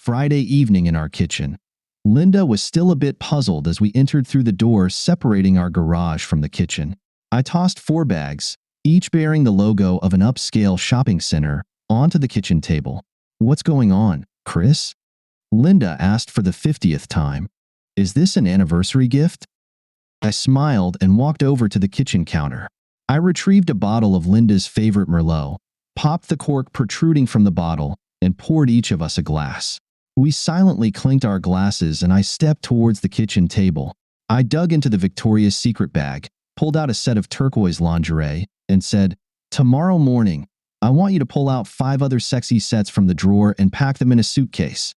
Friday evening in our kitchen. Linda was still a bit puzzled as we entered through the door separating our garage from the kitchen. I tossed 4 bags, each bearing the logo of an upscale shopping center, onto the kitchen table. "What's going on, Chris?" Linda asked for the 50th time. "Is this an anniversary gift?" I smiled and walked over to the kitchen counter. I retrieved a bottle of Linda's favorite Merlot, popped the cork protruding from the bottle, and poured each of us a glass. We silently clinked our glasses and I stepped towards the kitchen table. I dug into the Victoria's Secret bag, pulled out a set of turquoise lingerie, and said, "Tomorrow morning, I want you to pull out 5 other sexy sets from the drawer and pack them in a suitcase."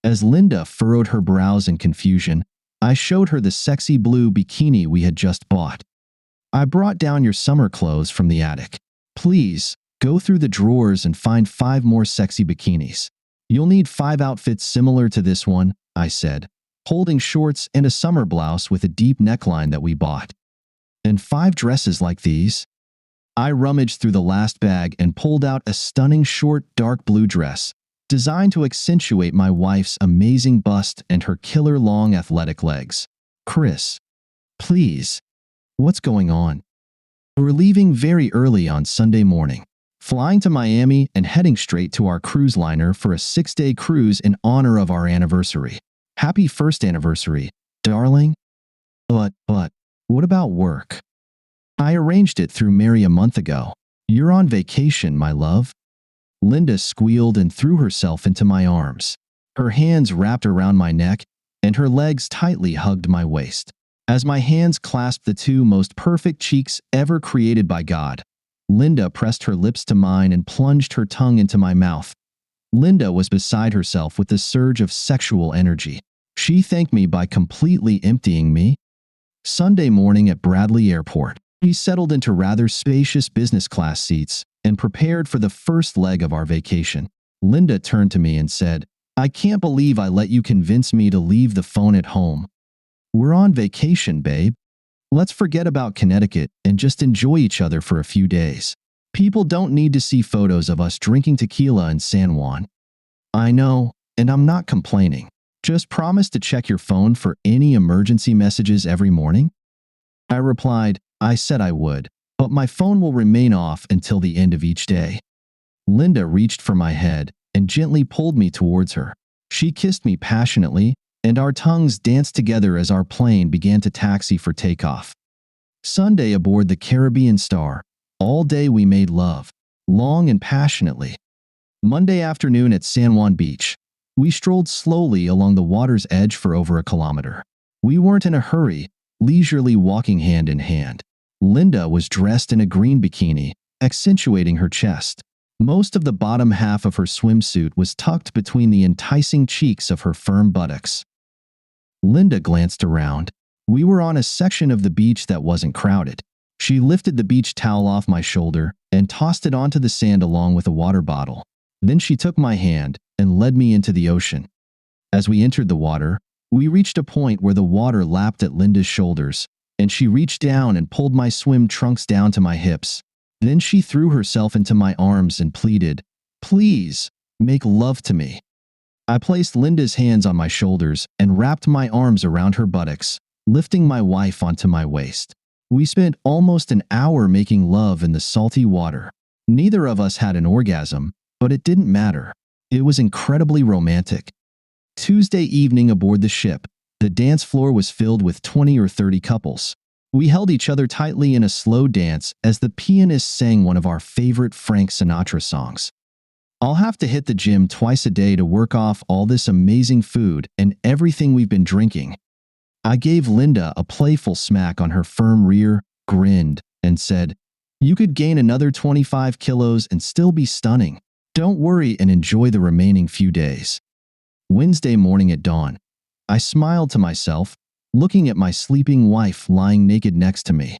As Linda furrowed her brows in confusion, I showed her the sexy blue bikini we had just bought. "I brought down your summer clothes from the attic. Please, go through the drawers and find 5 more sexy bikinis. You'll need 5 outfits similar to this one," I said, holding shorts and a summer blouse with a deep neckline that we bought. "And 5 dresses like these." I rummaged through the last bag and pulled out a stunning short dark blue dress, designed to accentuate my wife's amazing bust and her killer long athletic legs. "Chris, please, what's going on?" We're leaving very early on Sunday morning, flying to Miami and heading straight to our cruise liner for a 6-day cruise in honor of our anniversary. "Happy first anniversary, darling." But, what about work?" "I arranged it through Mary a month ago. You're on vacation, my love." Linda squealed and threw herself into my arms. Her hands wrapped around my neck, and her legs tightly hugged my waist. As my hands clasped the 2 most perfect cheeks ever created by God, Linda pressed her lips to mine and plunged her tongue into my mouth. Linda was beside herself with the surge of sexual energy. She thanked me by completely emptying me. Sunday morning at Bradley Airport, we settled into rather spacious business class seats and prepared for the first leg of our vacation. Linda turned to me and said, "I can't believe I let you convince me to leave the phone at home. We're on vacation, babe. Let's forget about Connecticut and just enjoy each other for a few days. People don't need to see photos of us drinking tequila in San Juan." "I know, and I'm not complaining. Just promise to check your phone for any emergency messages every morning." I replied, "I said I would, but my phone will remain off until the end of each day." Linda reached for my head and gently pulled me towards her. She kissed me passionately, and our tongues danced together as our plane began to taxi for takeoff. Sunday aboard the Caribbean Star. All day we made love, long and passionately. Monday afternoon at San Juan Beach. We strolled slowly along the water's edge for over a kilometer. We weren't in a hurry, leisurely walking hand in hand. Linda was dressed in a green bikini, accentuating her chest. Most of the bottom half of her swimsuit was tucked between the enticing cheeks of her firm buttocks. Linda glanced around. We were on a section of the beach that wasn't crowded. She lifted the beach towel off my shoulder and tossed it onto the sand along with a water bottle. Then she took my hand and led me into the ocean. As we entered the water, we reached a point where the water lapped at Linda's shoulders, and she reached down and pulled my swim trunks down to my hips. Then she threw herself into my arms and pleaded, "Please, make love to me." I placed Linda's hands on my shoulders and wrapped my arms around her buttocks, lifting my wife onto my waist. We spent almost an hour making love in the salty water. Neither of us had an orgasm, but it didn't matter. It was incredibly romantic. Tuesday evening aboard the ship, the dance floor was filled with 20 or 30 couples. We held each other tightly in a slow dance as the pianist sang one of our favorite Frank Sinatra songs. "I'll have to hit the gym twice a day to work off all this amazing food and everything we've been drinking." I gave Linda a playful smack on her firm rear, grinned, and said, "You could gain another 25 kilos and still be stunning. Don't worry and enjoy the remaining few days." Wednesday morning at dawn, I smiled to myself, looking at my sleeping wife lying naked next to me.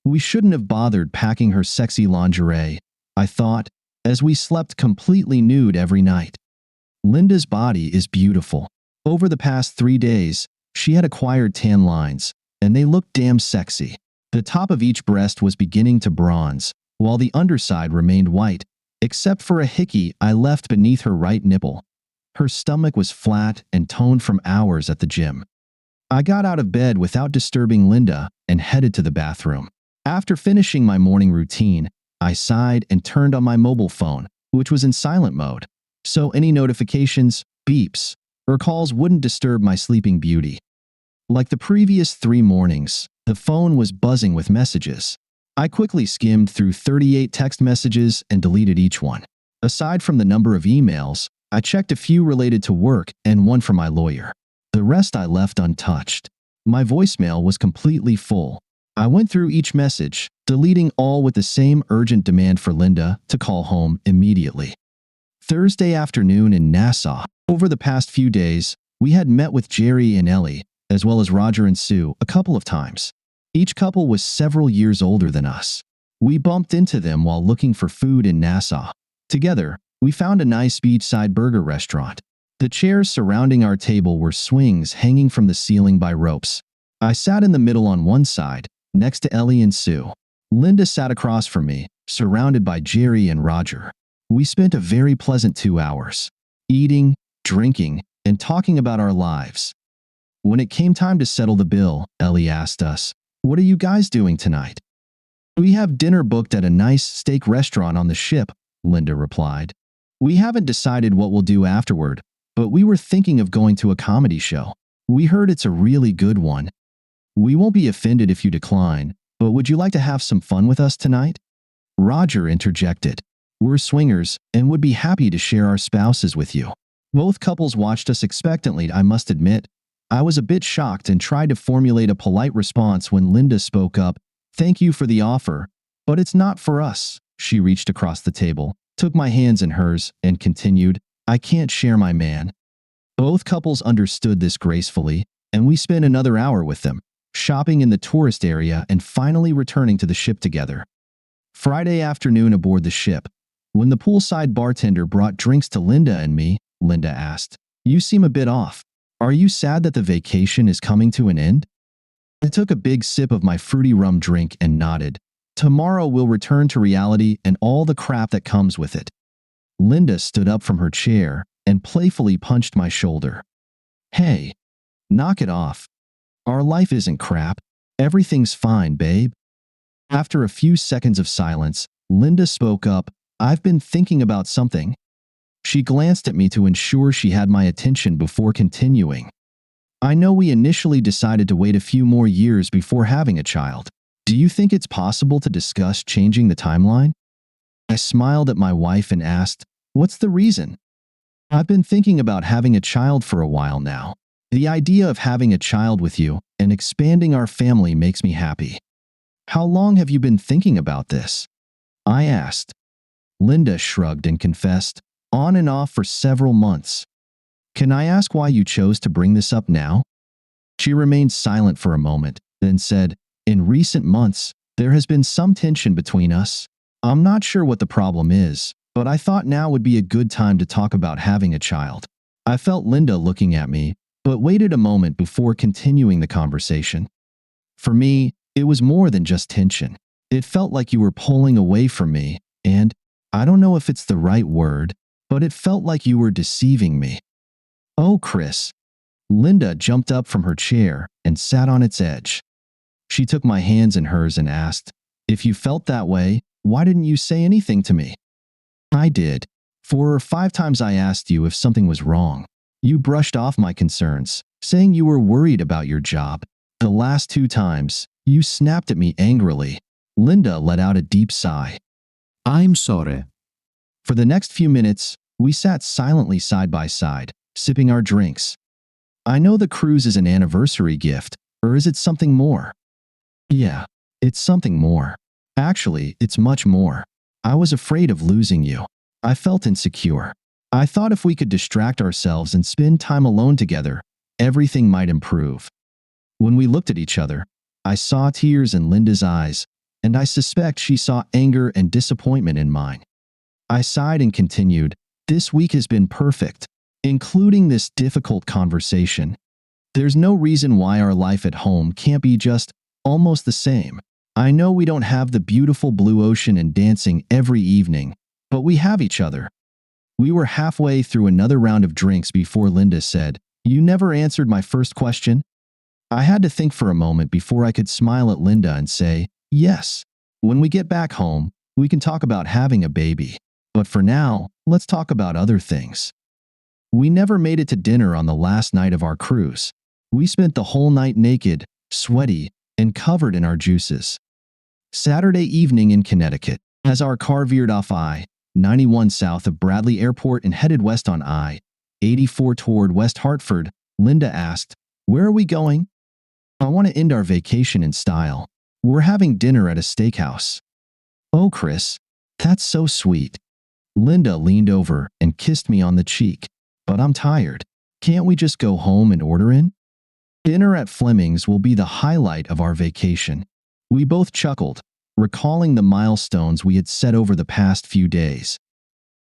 We shouldn't have bothered packing her sexy lingerie, I thought, as we slept completely nude every night. Linda's body is beautiful. Over the past 3 days, she had acquired tan lines, and they looked damn sexy. The top of each breast was beginning to bronze, while the underside remained white, except for a hickey I left beneath her right nipple. Her stomach was flat and toned from hours at the gym. I got out of bed without disturbing Linda and headed to the bathroom. After finishing my morning routine, I sighed and turned on my mobile phone, which was in silent mode, so any notifications, beeps, or calls wouldn't disturb my sleeping beauty. Like the previous 3 mornings, the phone was buzzing with messages. I quickly skimmed through 38 text messages and deleted each one. Aside from the number of emails, I checked a few related to work and one from my lawyer. The rest I left untouched. My voicemail was completely full. I went through each message, deleting all with the same urgent demand for Linda to call home immediately. Thursday afternoon in Nassau. Over the past few days, we had met with Jerry and Ellie, as well as Roger and Sue, a couple of times. Each couple was several years older than us. We bumped into them while looking for food in Nassau. Together, we found a nice beachside burger restaurant. The chairs surrounding our table were swings hanging from the ceiling by ropes. I sat in the middle on one side, next to Ellie and Sue. Linda sat across from me, surrounded by Jerry and Roger. We spent a very pleasant 2 hours, eating, drinking, and talking about our lives. When it came time to settle the bill, Ellie asked us, "What are you guys doing tonight?" "We have dinner booked at a nice steak restaurant on the ship," Linda replied. "We haven't decided what we'll do afterward, but we were thinking of going to a comedy show. We heard it's a really good one. We won't be offended if you decline, but would you like to have some fun with us tonight?" Roger interjected. "We're swingers and would be happy to share our spouses with you." Both couples watched us expectantly, I must admit. I was a bit shocked and tried to formulate a polite response when Linda spoke up. "Thank you for the offer, but it's not for us." She reached across the table, took my hands in hers, and continued, "I can't share my man." Both couples understood this gracefully, and we spent another hour with them, shopping in the tourist area and finally returning to the ship together. Friday afternoon aboard the ship, when the poolside bartender brought drinks to Linda and me, Linda asked, "You seem a bit off. Are you sad that the vacation is coming to an end?" I took a big sip of my fruity rum drink and nodded. "Tomorrow we'll return to reality and all the crap that comes with it." Linda stood up from her chair and playfully punched my shoulder. "Hey, knock it off. Our life isn't crap. Everything's fine, babe." After a few seconds of silence, Linda spoke up. "I've been thinking about something." She glanced at me to ensure she had my attention before continuing. "I know we initially decided to wait a few more years before having a child. Do you think it's possible to discuss changing the timeline?" I smiled at my wife and asked, "What's the reason?" "I've been thinking about having a child for a while now. The idea of having a child with you and expanding our family makes me happy." "How long have you been thinking about this?" I asked. Linda shrugged and confessed, "On and off for several months." "Can I ask why you chose to bring this up now?" She remained silent for a moment, then said, "In recent months, there has been some tension between us. I'm not sure what the problem is, but I thought now would be a good time to talk about having a child." I felt Linda looking at me, but waited a moment before continuing the conversation. "For me, it was more than just tension. It felt like you were pulling away from me, and I don't know if it's the right word, but it felt like you were deceiving me." "Oh, Chris." Linda jumped up from her chair and sat on its edge. She took my hands in hers and asked, "If you felt that way, why didn't you say anything to me?" "I did. 4 or 5 times I asked you if something was wrong. You brushed off my concerns, saying you were worried about your job. The last 2 times, you snapped at me angrily." Linda let out a deep sigh. "I'm sorry." For the next few minutes, we sat silently side by side, sipping our drinks. "I know the cruise is an anniversary gift, or is it something more?" "Yeah, it's something more. Actually, it's much more. I was afraid of losing you. I felt insecure. I thought if we could distract ourselves and spend time alone together, everything might improve." When we looked at each other, I saw tears in Linda's eyes, and I suspect she saw anger and disappointment in mine. I sighed and continued, "This week has been perfect, including this difficult conversation. There's no reason why our life at home can't be just almost the same. I know we don't have the beautiful blue ocean and dancing every evening, but we have each other. We were halfway through another round of drinks before Linda said, "You never answered my first question?" I had to think for a moment before I could smile at Linda and say, "Yes. When we get back home, we can talk about having a baby. But for now, let's talk about other things." We never made it to dinner on the last night of our cruise. We spent the whole night naked, sweaty, and covered in our juices. Saturday evening in Connecticut, as our car veered off I-91 south of Bradley Airport and headed west on I-84 toward West Hartford, Linda asked, "Where are we going?" "I want to end our vacation in style. We're having dinner at a steakhouse." "Oh, Chris, that's so sweet." Linda leaned over and kissed me on the cheek. "But I'm tired. Can't we just go home and order in?" "Dinner at Fleming's will be the highlight of our vacation." We both chuckled, recalling the milestones we had set over the past few days.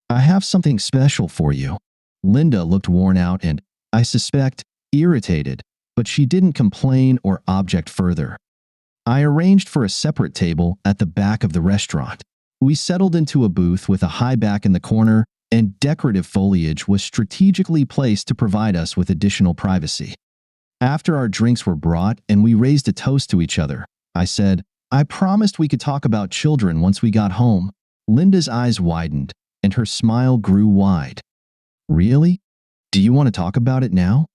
"I have something special for you." Linda looked worn out and, I suspect, irritated, but she didn't complain or object further. I arranged for a separate table at the back of the restaurant. We settled into a booth with a high back in the corner, and decorative foliage was strategically placed to provide us with additional privacy. After our drinks were brought and we raised a toast to each other, I said, "I promised we could talk about children once we got home." Linda's eyes widened, and her smile grew wide. "Really? Do you want to talk about it now?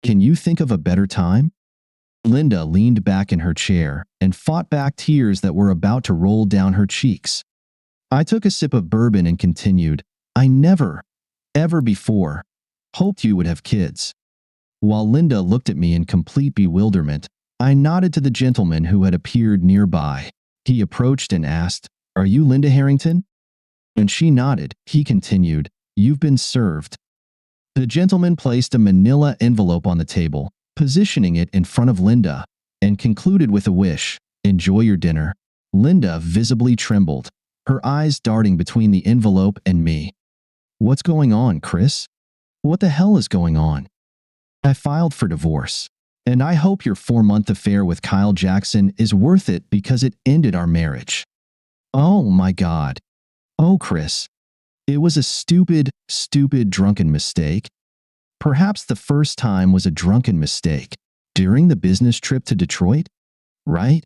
Can you think of a better time?" Linda leaned back in her chair and fought back tears that were about to roll down her cheeks. I took a sip of bourbon and continued, "I never, ever before, hoped you would have kids." While Linda looked at me in complete bewilderment, I nodded to the gentleman who had appeared nearby. He approached and asked, "Are you Linda Harrington?" And she nodded. He continued, "You've been served." The gentleman placed a manila envelope on the table, positioning it in front of Linda, and concluded with a wish, "Enjoy your dinner." Linda visibly trembled, her eyes darting between the envelope and me. "What's going on, Chris? What the hell is going on?" "I filed for divorce, and I hope your 4-month affair with Kyle Jackson is worth it because it ended our marriage." "Oh my God. Oh, Chris. It was a stupid, drunken mistake." "Perhaps the first time was a drunken mistake. During the business trip to Detroit? Right?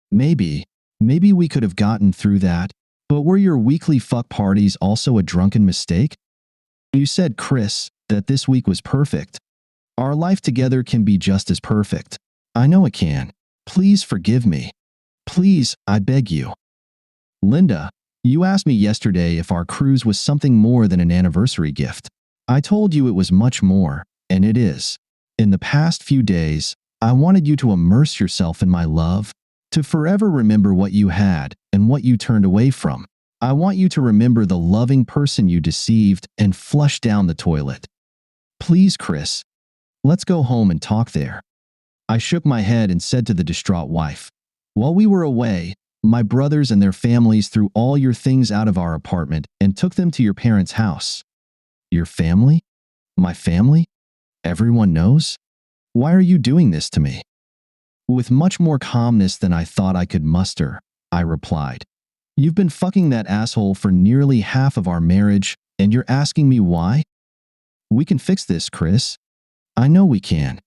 Maybe we could have gotten through that. But were your weekly fuck parties also a drunken mistake?" "You said, Chris, that this week was perfect. Our life together can be just as perfect." "I know it can. Please forgive me. Please, I beg you." "Linda, you asked me yesterday if our cruise was something more than an anniversary gift. I told you it was much more, and it is. In the past few days, I wanted you to immerse yourself in my love, to forever remember what you had and what you turned away from. I want you to remember the loving person you deceived and flushed down the toilet. Please, Chris, let's go home and talk there." I shook my head and said to the distraught wife, "While we were away, my brothers and their families threw all your things out of our apartment and took them to your parents' house." "Your family? My family? Everyone knows? Why are you doing this to me?" With much more calmness than I thought I could muster, I replied, "You've been fucking that asshole for nearly half of our marriage, and you're asking me why? We can fix this, Chris. I know we can.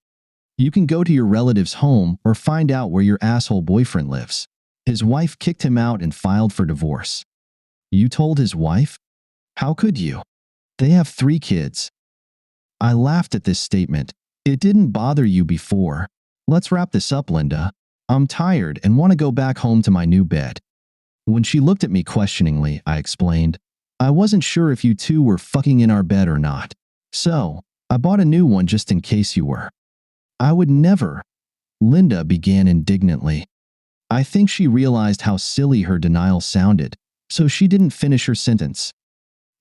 You can go to your relative's home or find out where your asshole boyfriend lives. His wife kicked him out and filed for divorce." "You told his wife? How could you? They have 3 kids." I laughed at this statement. "It didn't bother you before. Let's wrap this up, Linda. I'm tired and want to go back home to my new bed." When she looked at me questioningly, I explained, "I wasn't sure if you two were fucking in our bed or not. So, I bought a new one just in case you were." "I would never," Linda began indignantly. I think she realized how silly her denial sounded, so she didn't finish her sentence.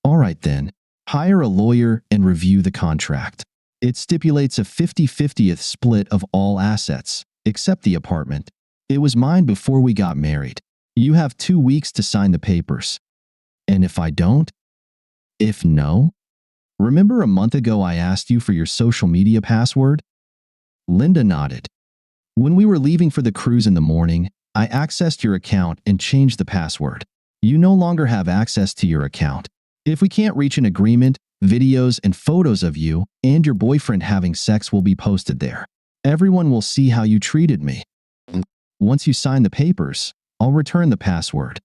"All right then, hire a lawyer and review the contract. It stipulates a 50-50th split of all assets, except the apartment. It was mine before we got married. You have 2 weeks to sign the papers. And if I don't? If no? Remember a month ago I asked you for your social media password?" Linda nodded. "When we were leaving for the cruise in the morning, I accessed your account and changed the password. You no longer have access to your account. If we can't reach an agreement, videos and photos of you and your boyfriend having sex will be posted there. Everyone will see how you treated me. Once you sign the papers, I'll return the password."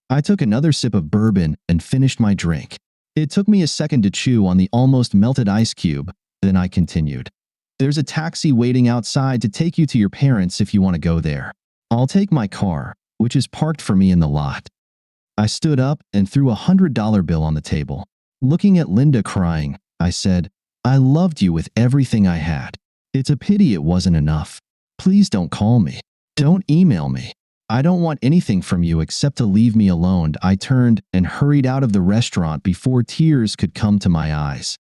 I took another sip of bourbon and finished my drink. It took me a second to chew on the almost melted ice cube, then I continued. "There's a taxi waiting outside to take you to your parents if you want to go there. I'll take my car, which is parked for me in the lot." I stood up and threw $100 bill on the table. Looking at Linda crying, I said, "I loved you with everything I had. It's a pity it wasn't enough. Please don't call me. Don't email me. I don't want anything from you except to leave me alone." I turned and hurried out of the restaurant before tears could come to my eyes.